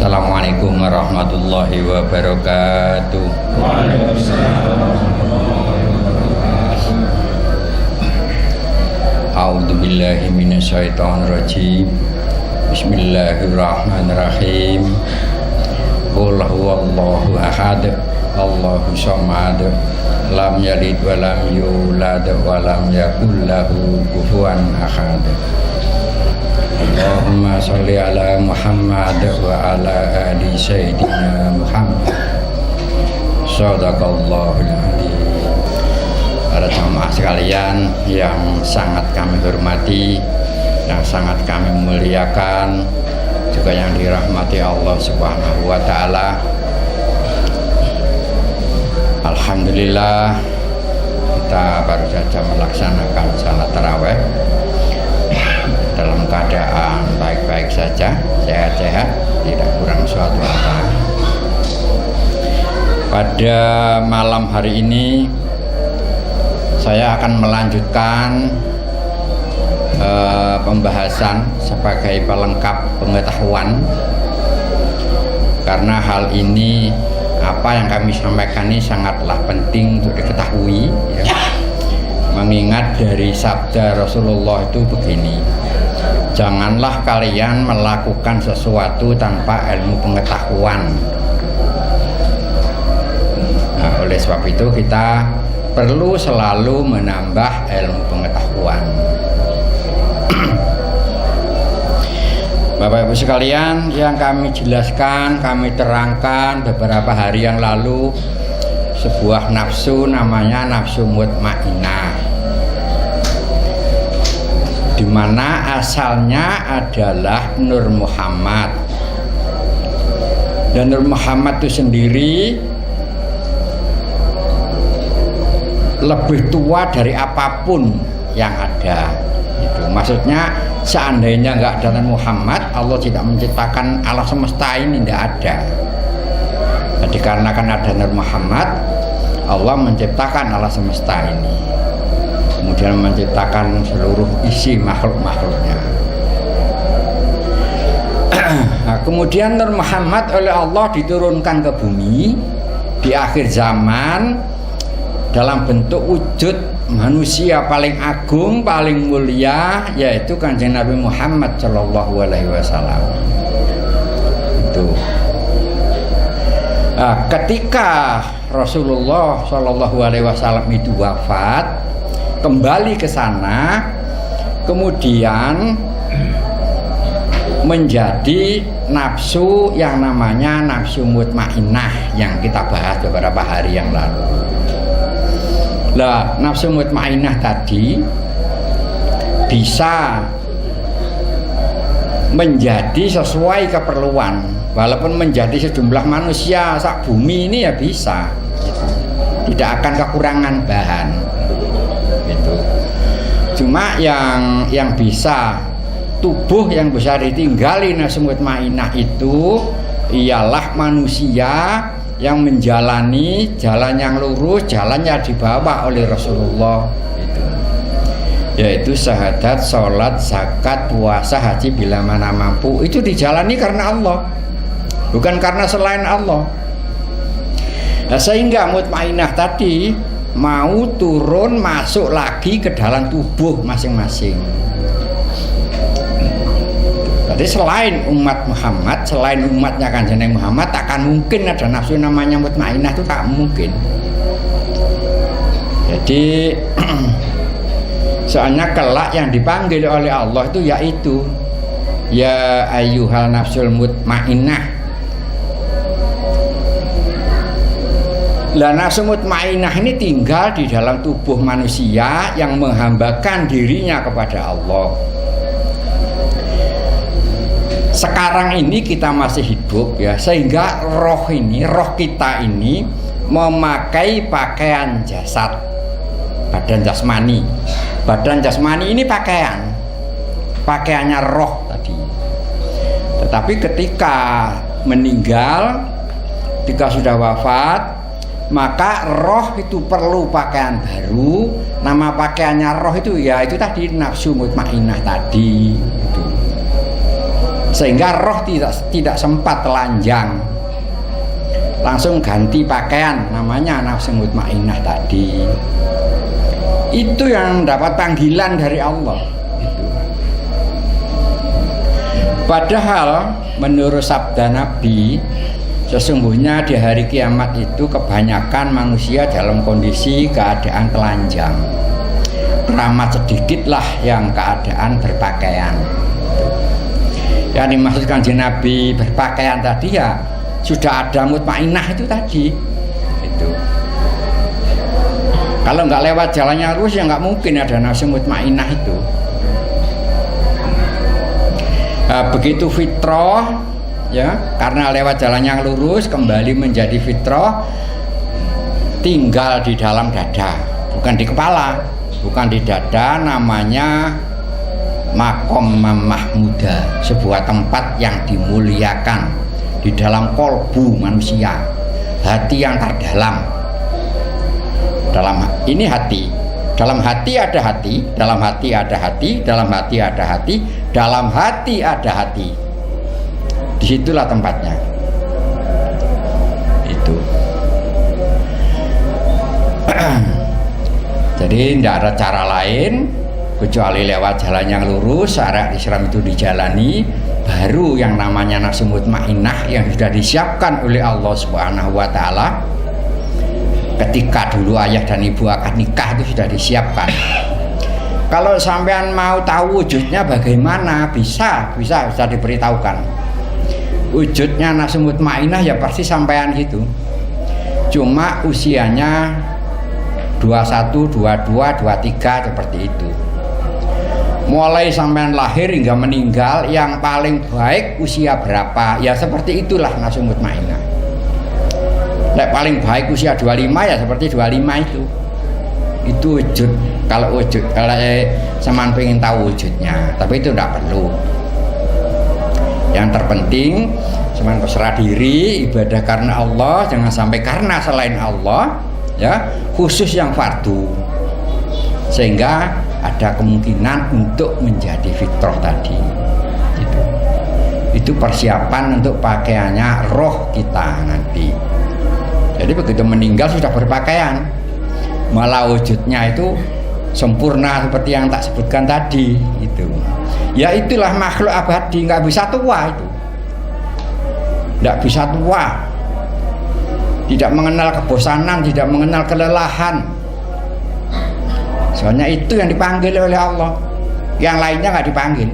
Assalamualaikum warahmatullahi wabarakatuh. A'udzu billahi minasyaitonir rajim. Bismillahirrahmanirrahim. Qul huwallahu ahad, Allahu shamad, lam yalid wa lam yulad wa lam yakul lahu kufuwan ahad. Allahumma sholli ala Muhammad wa ala ali sayyidina Muhammad. Shadaqallahul adzim. Para jamaah sekalian yang sangat kami hormati, yang sangat kami muliakan, juga yang dirahmati Allah Subhanahu wa taala. Alhamdulillah, kita baru saja melaksanakan salat tarawih dalam keadaan baik-baik saja, sehat-sehat, tidak kurang suatu apa. Pada malam hari ini saya akan melanjutkan pembahasan sebagai pelengkap pengetahuan, karena hal ini, apa yang kami sampaikan ini sangatlah penting untuk diketahui, ya. Mengingat dari sabda Rasulullah itu begini, janganlah kalian melakukan sesuatu tanpa ilmu pengetahuan. Nah, oleh sebab itu kita perlu selalu menambah ilmu pengetahuan. Bapak Ibu sekalian, yang kami jelaskan, kami terangkan beberapa hari yang lalu, sebuah nafsu namanya nafsu mutmainnah, di mana asalnya adalah Nur Muhammad. Dan Nur Muhammad itu sendiri lebih tua dari apapun yang ada. Itu maksudnya, seandainya nggak ada Nur Muhammad, Allah tidak menciptakan alam semesta ini, tidak ada. Jadi karena kan ada Nur Muhammad, Allah menciptakan alam semesta ini, kemudian menciptakan seluruh isi makhluk-makhluknya. Nah, kemudian Nur Muhammad oleh Allah diturunkan ke bumi di akhir zaman dalam bentuk wujud manusia paling agung, paling mulia, yaitu Kanjeng Nabi Muhammad Shallallahu Alaihi Wasallam. Itu. Nah, ketika Rasulullah Shallallahu Alaihi Wasallam itu wafat, kembali ke sana, kemudian menjadi nafsu yang namanya nafsu mutmainnah yang kita bahas beberapa hari yang lalu. Lah, nafsu mutmainnah tadi bisa menjadi sesuai keperluan, walaupun menjadi sejumlah manusia sak bumi ini ya bisa, tidak akan kekurangan bahan, gitu. Cuma yang bisa, tubuh yang bisa ditinggali nafsu mutmainnah itu ialah manusia yang menjalani jalan yang lurus, jalan yang dibawa oleh Rasulullah itu, yaitu syahadat, sholat, zakat, puasa, haji bila mana mampu. Itu dijalani karena Allah, bukan karena selain Allah. Nah, sehingga mutmainnah tadi mau turun masuk lagi ke dalam tubuh masing-masing. Jadi selain umat Muhammad, selain umatnya Kanjeng Muhammad, takkan mungkin ada nafsu namanya mutmainnah, itu tak mungkin. Jadi soalnya kelak yang dipanggil oleh Allah itu yaitu ya ayyuhal nafsul mutmainnah. Lah, nafsu mutmainnah ini tinggal di dalam tubuh manusia yang menghambakan dirinya kepada Allah. Sekarang ini kita masih hidup, ya, sehingga roh kita ini memakai pakaian jasad, badan jasmani. Badan jasmani ini pakaiannya roh tadi. Tetapi ketika meninggal, ketika sudah wafat, maka roh itu perlu pakaian baru. Nama pakaiannya roh itu ya itu tadi nafsu mutmainnah tadi. sehingga roh tidak sempat telanjang, langsung ganti pakaian, namanya nafsu mutmainnah tadi. Itu yang dapat panggilan dari Allah itu. Padahal menurut sabda Nabi, sesungguhnya di hari kiamat itu kebanyakan manusia dalam kondisi keadaan telanjang, teramat sedikitlah yang keadaan berpakaian. Yang dimaksud Kanjeng Nabi berpakaian tadi ya sudah ada mutmainnah itu tadi itu. Kalau nggak lewat jalannya lurus ya nggak mungkin ada nafsu mutmainnah itu. Begitu fitrah ya, karena lewat jalan yang lurus kembali menjadi fitrah, tinggal di dalam dada, bukan di kepala, bukan di dada, namanya Maqam Mahmuda, sebuah tempat yang dimuliakan di dalam kolbu manusia, hati yang terdalam. Dalam ini hati, dalam hati ada hati, dalam hati ada hati, dalam hati ada hati, dalam hati ada hati. Disitulah tempatnya. Itu. Jadi tidak ada cara lain kecuali lewat jalan yang lurus, syariat Islam itu dijalani, baru yang namanya nafsu mutmainnah yang sudah disiapkan oleh Allah Subhanahu wa taala. Ketika dulu ayah dan ibu akan nikah itu sudah disiapkan. Kalau sampean mau tahu wujudnya bagaimana, bisa diberitahukan. Wujudnya nafsu mutmainnah ya pasti sampean gitu. Cuma usianya 21, 22, 23 seperti itu. Mulai sampean lahir hingga meninggal yang paling baik usia berapa? Ya seperti itulah nafsu mutmainnah. Paling baik usia 25 ya seperti 25 itu. Itu wujud. Kalau sampean pengen tahu wujudnya, tapi itu tidak perlu. Yang terpenting sampean berserah diri, ibadah karena Allah, jangan sampai karena selain Allah, ya, khusus yang fardu. Sehingga ada kemungkinan untuk menjadi fitrah tadi. Itu persiapan untuk pakaiannya roh kita nanti. Jadi begitu meninggal sudah berpakaian, malah wujudnya itu sempurna seperti yang tak sebutkan tadi itu. Ya itulah makhluk abadi, nggak bisa tua itu, nggak bisa tua, tidak mengenal kebosanan, tidak mengenal kelelahan. Soalnya itu yang dipanggil oleh Allah, yang lainnya nggak dipanggil.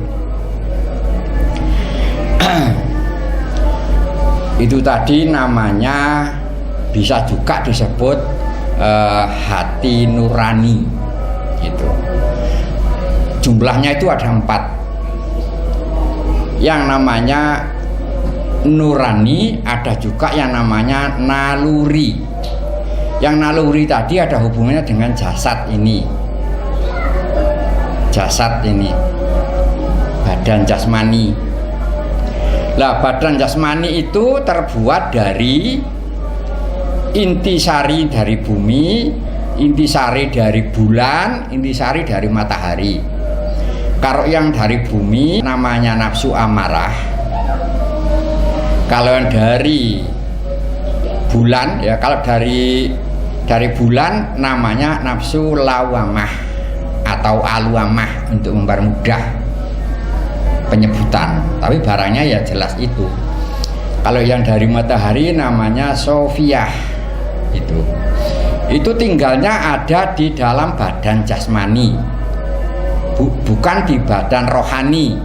Itu tadi namanya bisa juga disebut hati nurani gitu. Jumlahnya itu ada 4. Yang namanya nurani, ada juga yang namanya naluri. Yang naluri tadi ada hubungannya dengan jasad ini. Jasad ini, badan jasmani. Lah badan jasmani itu terbuat dari intisari dari bumi, intisari dari bulan, intisari dari matahari. Kalau yang dari bumi namanya nafsu amarah. Kalau yang dari bulan ya, kalau dari bulan namanya nafsu lawamah atau aluamah untuk mempermudah penyebutan. Tapi barangnya ya jelas itu. Kalau yang dari matahari namanya sofiah. Itu tinggalnya ada di dalam badan jasmani, bukan di badan rohani.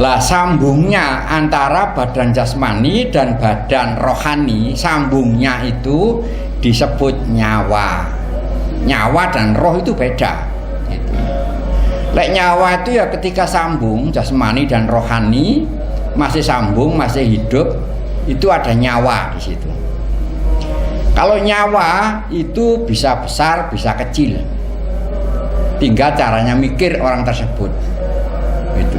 Lah sambungnya antara badan jasmani dan badan rohani, sambungnya itu disebut nyawa. Nyawa dan roh itu beda gitu. Lek nyawa itu ya ketika sambung jasmani dan rohani masih sambung, masih hidup, itu ada nyawa di situ. Kalau nyawa itu bisa besar, bisa kecil. Tinggal caranya mikir orang tersebut. Gitu.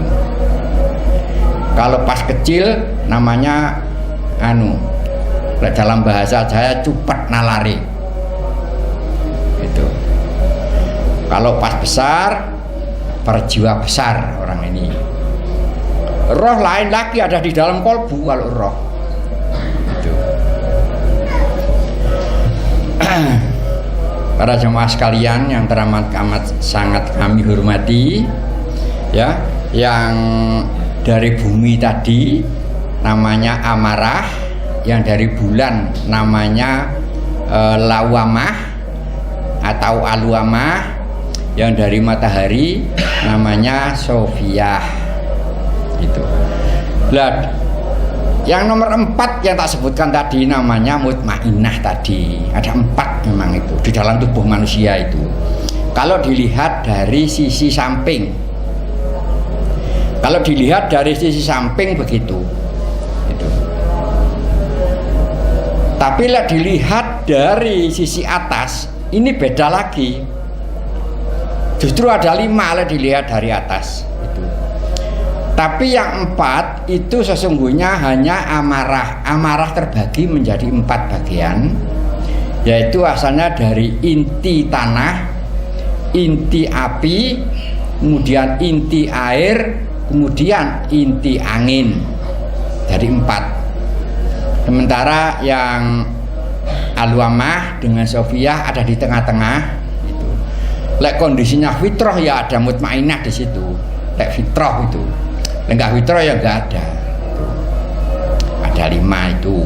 Kalau pas kecil namanya dalam bahasa Jawa cupet nalari. Gitu. Kalau pas besar berjiwa besar orang ini. ini. Roh lain lagi ada di dalam kolbu kalau roh. Itu. Para jemaah sekalian yang teramat amat sangat kami hormati, ya, yang dari bumi tadi namanya amarah, yang dari bulan namanya lawamah atau aluamah, yang dari matahari namanya Sofiah. Gitu. Lah, yang nomor 4 yang tak sebutkan tadi namanya mutmainnah tadi. Ada 4 memang itu di dalam tubuh manusia itu. Kalau dilihat dari sisi samping, kalau dilihat dari sisi samping begitu. Itu. Tapi lah dilihat dari sisi atas, ini beda lagi. Justru ada 5 lah dilihat dari atas. Tapi yang 4 itu sesungguhnya hanya amarah. Amarah terbagi menjadi 4 bagian, yaitu asalnya dari inti tanah, inti api, kemudian inti air, kemudian inti angin. Jadi 4. Sementara yang aluamah dengan Sofiah ada di tengah-tengah. Itu. Lek kondisinya fitrah ya ada mutmainnah di situ. Lek fitrah itu. Enggak fitrah ya enggak ada. Ada 5 itu.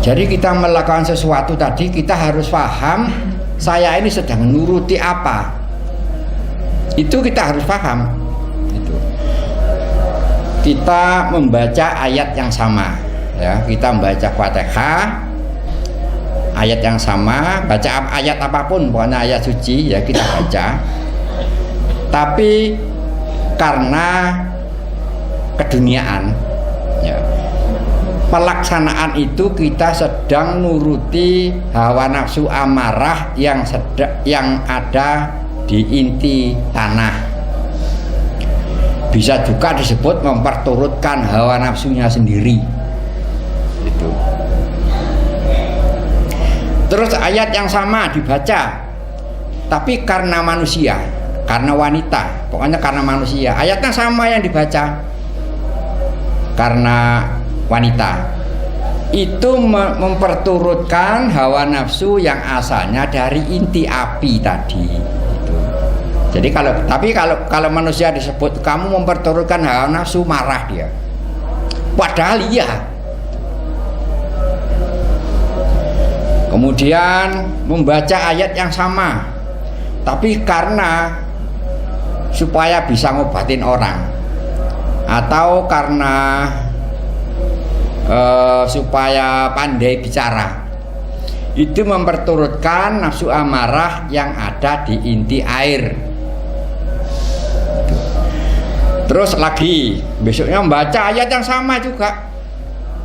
Jadi kita melakukan sesuatu tadi kita harus paham saya ini sedang nuruti apa. Itu kita harus paham. Itu. Kita membaca ayat yang sama, ya. Kita membaca Fatihah ayat yang sama, baca ayat apapun, pokoknya ayat suci ya kita baca. Tapi karena keduniaan, ya, pelaksanaan itu kita sedang nuruti hawa nafsu amarah yang ada di inti tanah. Bisa juga disebut memperturutkan hawa nafsunya sendiri. Itu. Terus ayat yang sama dibaca, tapi karena manusia, karena wanita, pokoknya karena manusia, ayatnya sama yang dibaca karena wanita, itu memperturutkan hawa nafsu yang asalnya dari inti api tadi. Itu. Jadi kalau manusia disebut kamu memperturutkan hawa nafsu, marah dia, padahal iya. Kemudian membaca ayat yang sama, tapi karena supaya bisa ngobatin orang, atau karena supaya pandai bicara, itu memperturutkan nafsu amarah yang ada di inti air. Terus lagi besoknya membaca ayat yang sama juga,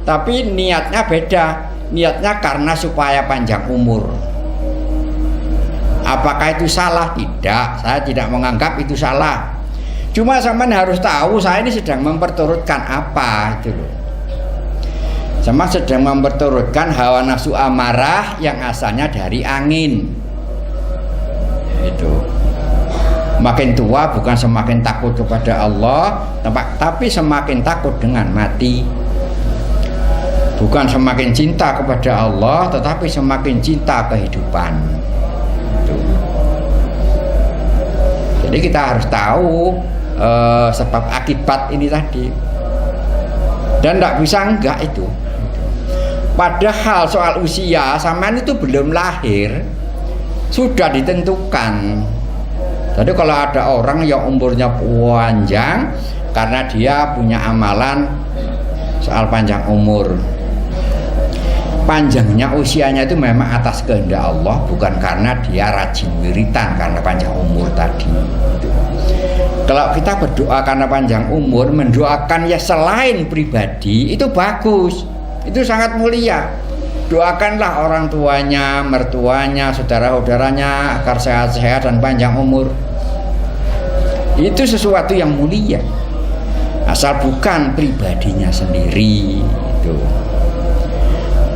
tapi niatnya beda. Niatnya karena supaya panjang umur. Apakah itu salah? Tidak, saya tidak menganggap itu salah. Cuma sampean harus tahu saya ini sedang memperturutkan apa itu loh. Sama sedang memperturutkan hawa nafsu amarah yang asalnya dari angin. Itu. Makin tua bukan semakin takut kepada Allah, tapi semakin takut dengan mati. Bukan semakin cinta kepada Allah, tetapi semakin cinta kehidupan. Jadi kita harus tahu sebab akibat ini tadi, dan tidak bisa enggak itu. Padahal soal usia sampean itu belum lahir sudah ditentukan. Jadi kalau ada orang yang umurnya panjang karena dia punya amalan soal panjang umur, panjangnya usianya itu memang atas kehendak Allah, bukan karena dia rajin wiritan karena panjang umur tadi. Kalau kita berdoa karena panjang umur, mendoakan ya selain pribadi, itu bagus, itu sangat mulia. Doakanlah orang tuanya, mertuanya, saudara-saudaranya agar sehat-sehat dan panjang umur. Itu sesuatu yang mulia, asal bukan pribadinya sendiri. Itu.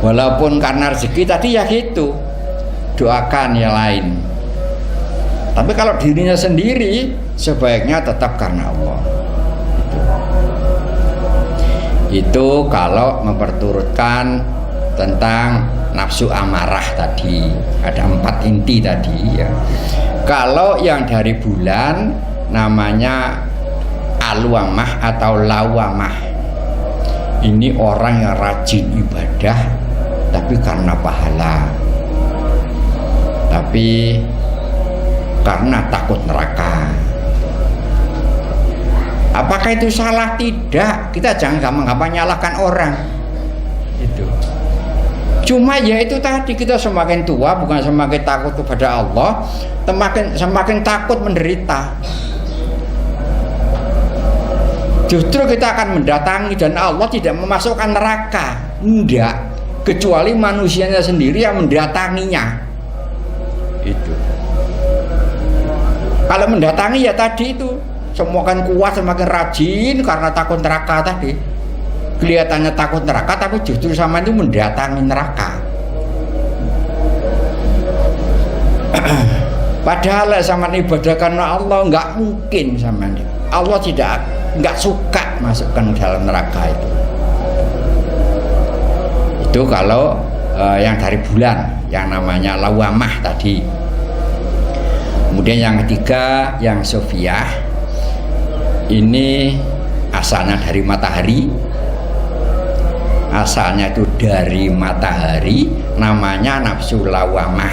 Walaupun karena rezeki tadi ya gitu, doakan yang lain. Tapi kalau dirinya sendiri sebaiknya tetap karena Allah. Itu kalau memperturutkan tentang nafsu amarah tadi, ada 4 inti tadi ya. Kalau yang dari bulan namanya alwamah atau lawamah. Ini orang yang rajin ibadah tapi karena pahala, tapi karena takut neraka. Apakah itu salah? Tidak. Kita jangan gampang-gampang nyalahkan orang. Itu. Cuma ya itu tadi, kita semakin tua bukan semakin takut kepada Allah, semakin takut menderita. Justru kita akan mendatangi dan Allah tidak memasukkan neraka. Tidak. Kecuali manusianya sendiri yang mendatanginya. Itu. Kalau mendatangi ya tadi itu, semakin kuat, semakin rajin karena takut neraka tadi. Kelihatannya takut neraka, tapi justru sama itu mendatangi neraka. Padahal sama ibadah karena Allah nggak mungkin sama ini. Allah nggak suka masukkan dalam neraka itu. Itu kalau yang dari bulan, yang namanya lawamah tadi. Kemudian yang ketiga, yang sofiah. Ini asalnya dari matahari. Asalnya itu dari matahari, namanya nafsu lawamah.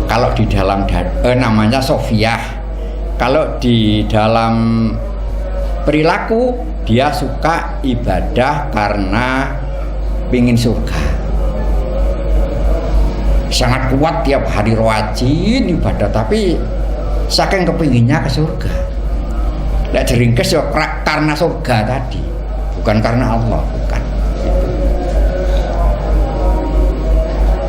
Kalau di dalam namanya sofiah. Kalau di dalam perilaku dia suka ibadah karena pingin surga. Sangat kuat tiap hari rajin ibadah, tapi saking kepinginnya ke surga. Lek jeringkes ya karena surga tadi, bukan karena Allah, bukan.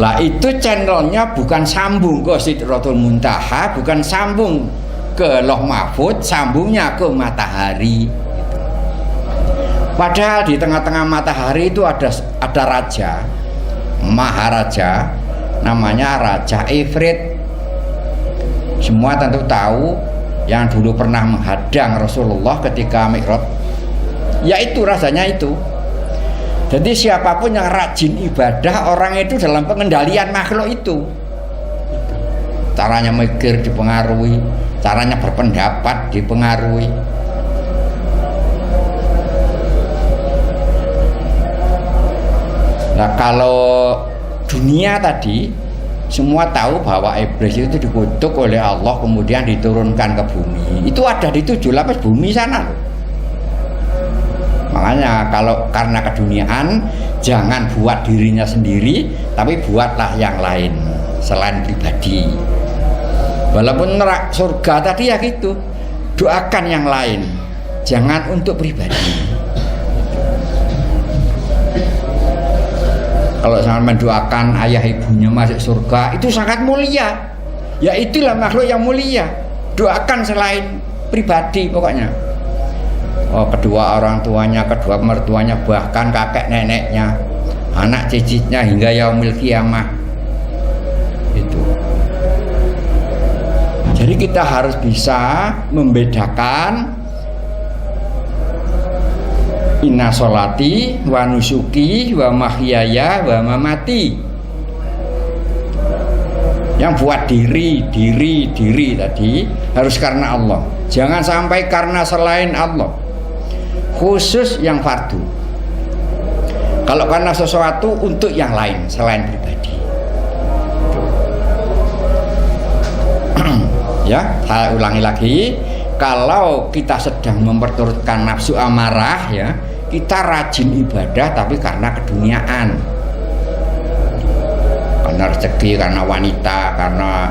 Lah itu channelnya bukan sambung ke Sidratul Muntaha, bukan sambung ke Lauh Mahfud, sambungnya ke matahari. Padahal di tengah-tengah matahari itu ada raja, maharaja, namanya Raja Ifrit. Semua tentu tahu, yang dulu pernah menghadang Rasulullah ketika Mi'raj, yaitu rasanya itu. Jadi siapapun yang rajin ibadah, orang itu dalam pengendalian makhluk itu. Caranya mikir dipengaruhi, caranya berpendapat dipengaruhi. Nah kalau dunia tadi, semua tahu bahwa iblis itu dikutuk oleh Allah kemudian diturunkan ke bumi. Itu ada di 7 lapis bumi sana. Makanya kalau karena keduniaan, jangan buat dirinya sendiri, tapi buatlah yang lain selain pribadi. Walaupun neraka surga tadi ya gitu, doakan yang lain, jangan untuk pribadi. Kalau sangat mendoakan ayah ibunya masuk surga, itu sangat mulia. Ya itulah makhluk yang mulia. Doakan selain pribadi pokoknya. Oh, kedua orang tuanya, kedua mertuanya, bahkan kakek neneknya, anak cicitnya hingga yaumil kiamah. Itu. Jadi kita harus bisa membedakan inna sholati wa nusuki wa mahyaya wa mamati. Yang buat diri tadi harus karena Allah. Jangan sampai karena selain Allah. Khusus yang fardu. Kalau karena sesuatu untuk yang lain selain pribadi. Ya, saya ulangi lagi. Kalau kita sedang memperturutkan nafsu amarah ya, kita rajin ibadah tapi karena keduniaan, karena rezeki, karena wanita, karena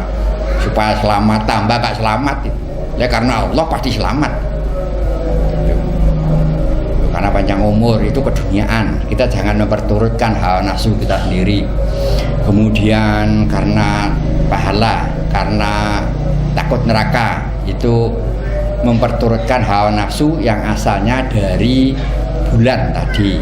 supaya selamat, tambah gak selamat ya, karena Allah pasti selamat, karena panjang umur, itu keduniaan. Kita jangan memperturutkan hawa nafsu kita sendiri. Kemudian karena pahala, karena takut neraka, itu memperturutkan hawa nafsu yang asalnya dari bulan tadi.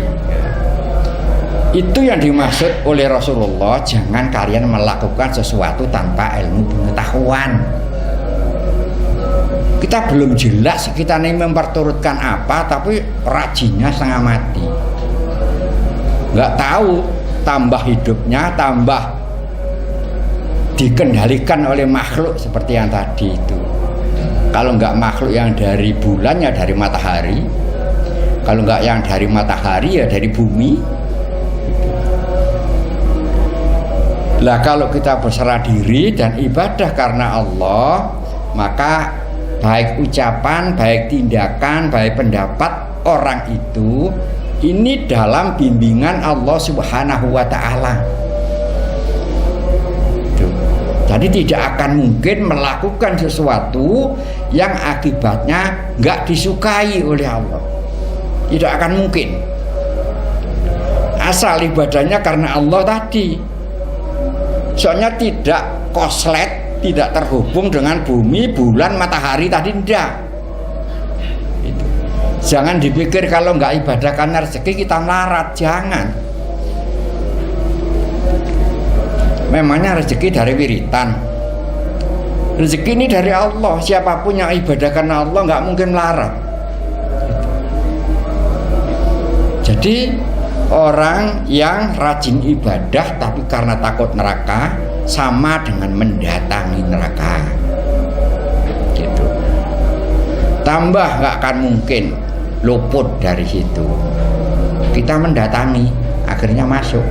Itu yang dimaksud oleh Rasulullah, jangan kalian melakukan sesuatu tanpa ilmu pengetahuan. Kita belum jelas kita ini memperturutkan apa, tapi rajinnya setengah mati. Nggak tahu tambah hidupnya, tambah dikendalikan oleh makhluk seperti yang tadi itu. Kalau nggak makhluk yang dari bulan ya dari matahari, kalau nggak yang dari matahari ya dari bumi. Lah kalau kita berserah diri dan ibadah karena Allah, maka baik ucapan, baik tindakan, baik pendapat orang itu ini dalam bimbingan Allah Subhanahu wa Ta'ala. Jadi tidak akan mungkin melakukan sesuatu yang akibatnya nggak disukai oleh Allah. Tidak akan mungkin. Asal ibadahnya karena Allah tadi. Soalnya tidak koslet, tidak terhubung dengan bumi, bulan, matahari tadi tidak. Jangan dipikir kalau nggak ibadah karena rezeki kita melarat, jangan. Memangnya rezeki dari wiritan. Rezeki ini dari Allah. Siapapun yang ibadah karena Allah nggak mungkin melarat. Jadi orang yang rajin ibadah tapi karena takut neraka sama dengan mendatangi neraka. Gitu. Tambah nggak akan mungkin luput dari situ. Kita mendatangi, akhirnya masuk.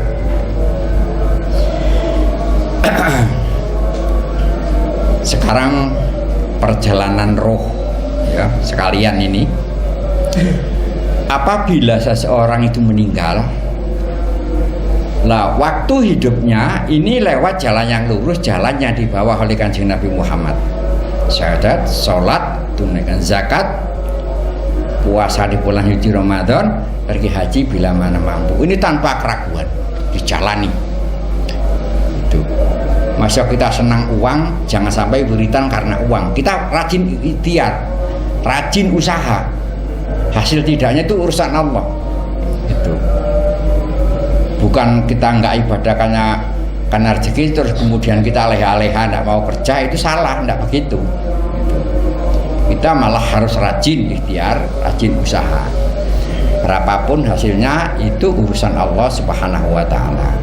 Sekarang perjalanan roh ya sekalian ini. Apabila seseorang itu meninggal, lah waktu hidupnya ini lewat jalan yang lurus, jalannya dibawa oleh Kanjeng Nabi Muhammad. Syahadat, sholat, tunaikan zakat, puasa di bulan suci Ramadan, pergi haji bila mana mampu. Ini tanpa keraguan, dijalani. Itu. Masa kita senang uang, jangan sampai wiritan karena uang. Kita rajin ikhtiar, rajin usaha. Hasil tidaknya itu urusan Allah. Itu. Bukan kita nggak ibadah karena rezeki terus kemudian kita leha-leha nggak mau kerja, itu salah, nggak begitu. Gitu. Kita malah harus rajin ikhtiar, rajin usaha. Berapapun hasilnya itu urusan Allah Subhanahu wa Ta'ala.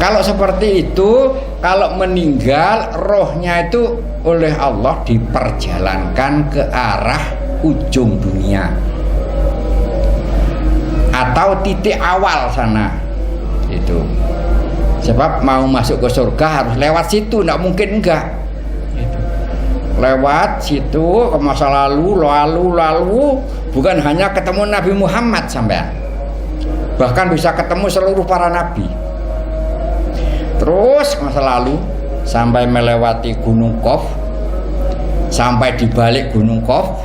Kalau seperti itu, kalau meninggal rohnya itu oleh Allah diperjalankan ke arah ujung dunia atau titik awal sana. Itu sebab mau masuk ke surga harus lewat situ, tidak mungkin enggak. Itu. Lewat situ ke masa lalu bukan hanya ketemu Nabi Muhammad sampean, bahkan bisa ketemu seluruh para nabi. Terus masa lalu sampai melewati Gunung Qaf, sampai di balik Gunung Qaf,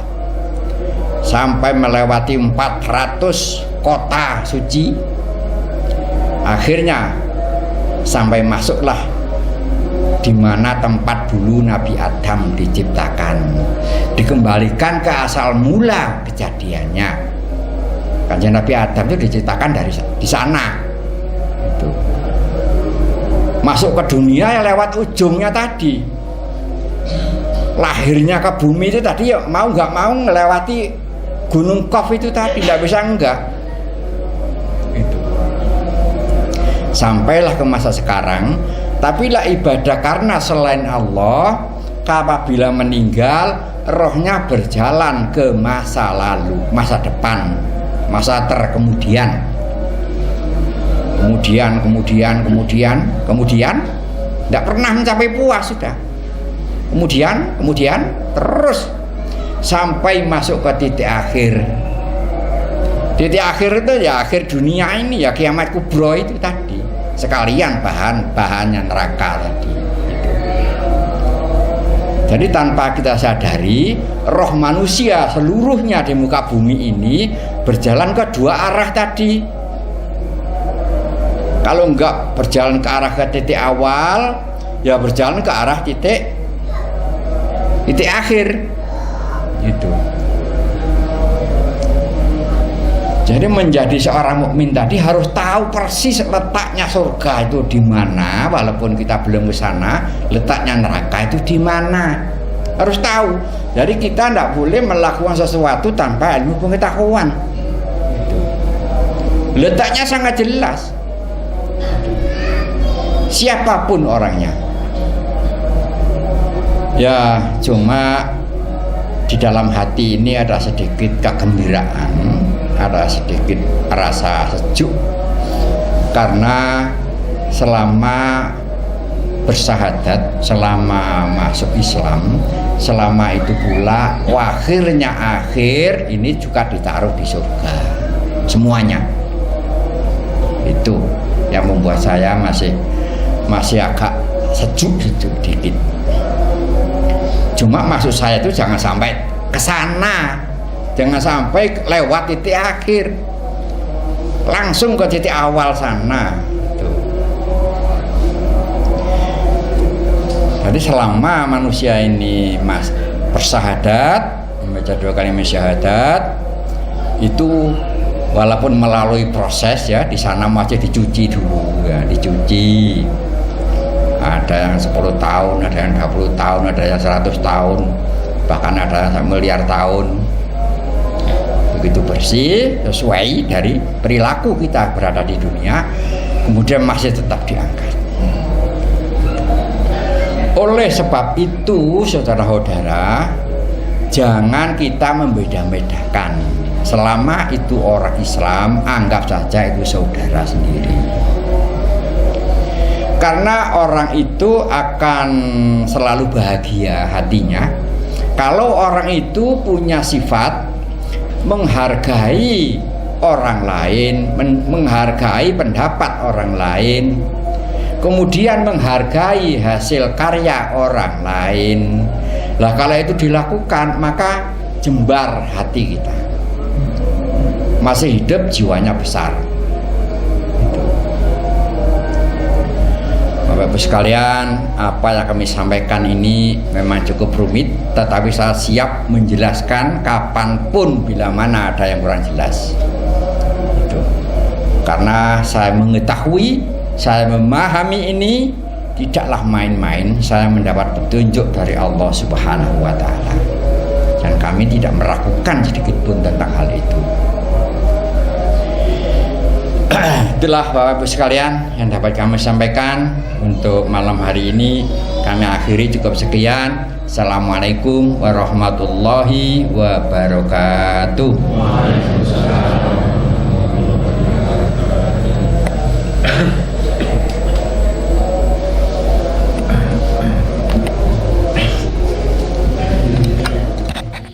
sampai melewati 400 kota suci. Akhirnya sampai masuklah di mana tempat dulu Nabi Adam diciptakan, dikembalikan ke asal mula kejadiannya. Kanjeng Nabi Adam itu diciptakan di sana. Itu. Masuk ke dunia ya lewat ujungnya tadi. Lahirnya ke bumi itu tadi ya mau nggak mau melewati Gunung Qaf itu tadi, tidak bisa enggak. Itu. Sampailah ke masa sekarang, tapi lah ibadah karena selain Allah, apabila meninggal, rohnya berjalan ke masa lalu, masa depan, masa terkemudian. Kemudian, tidak pernah mencapai puas sudah. Kemudian terus sampai masuk ke titik akhir. Titik akhir itu ya akhir dunia ini ya kiamat kubro itu tadi. Sekalian bahannya neraka tadi. Gitu. Jadi tanpa kita sadari, roh manusia seluruhnya di muka bumi ini berjalan ke dua arah tadi. Kalau enggak berjalan ke arah ke titik awal, ya berjalan ke arah titik akhir. Gitu. Jadi menjadi seorang mukmin tadi harus tahu persis letaknya surga itu di mana, walaupun kita belum ke sana, letaknya neraka itu di mana. harus tahu. Jadi kita tidak boleh melakukan sesuatu tanpa ilmu pengetahuan. Letaknya sangat jelas. Siapapun orangnya. Ya, cuma di dalam hati ini ada sedikit kegembiraan, ada sedikit rasa sejuk, karena selama bersahadat, selama masuk Islam, selama itu pula akhirnya akhir ini juga ditaruh di surga semuanya. Itu yang membuat saya masih agak sejuk dikit. Cuma maksud saya itu jangan sampai ke sana, jangan sampai lewat titik akhir, langsung ke titik awal sana. Jadi selama manusia ini bersahadat, membaca 2 kalimat syahadat, itu walaupun melalui proses ya, di sana masih dicuci dulu ya, dicuci. Ada yang 10 tahun, ada yang 20 tahun, ada yang 100 tahun, bahkan ada yang miliar tahun. Begitu bersih, sesuai dari perilaku kita berada di dunia, kemudian masih tetap diangkat. Oleh sebab itu, saudara-saudara, jangan kita membeda-bedakan. Selama itu orang Islam, anggap saja itu saudara sendiri. Karena orang itu akan selalu bahagia hatinya kalau orang itu punya sifat menghargai orang lain, menghargai pendapat orang lain, kemudian menghargai hasil karya orang lain. Lah kalau itu dilakukan, maka jembar hati kita. Masih hidup, jiwanya besar. Bapak-Ibu sekalian, apa yang kami sampaikan ini memang cukup rumit, tetapi saya siap menjelaskan kapanpun bila mana ada yang kurang jelas. Itu. Karena saya mengetahui, saya memahami ini tidaklah main-main. Saya mendapat petunjuk dari Allah Subhanahu wa Ta'ala, dan kami tidak meragukan sedikit pun tentang hal itu. Itulah Bapak-Ibu sekalian yang dapat kami sampaikan untuk malam hari ini. Kami akhiri cukup sekian. Assalamualaikum warahmatullahi wabarakatuh. Waalaikumsalam.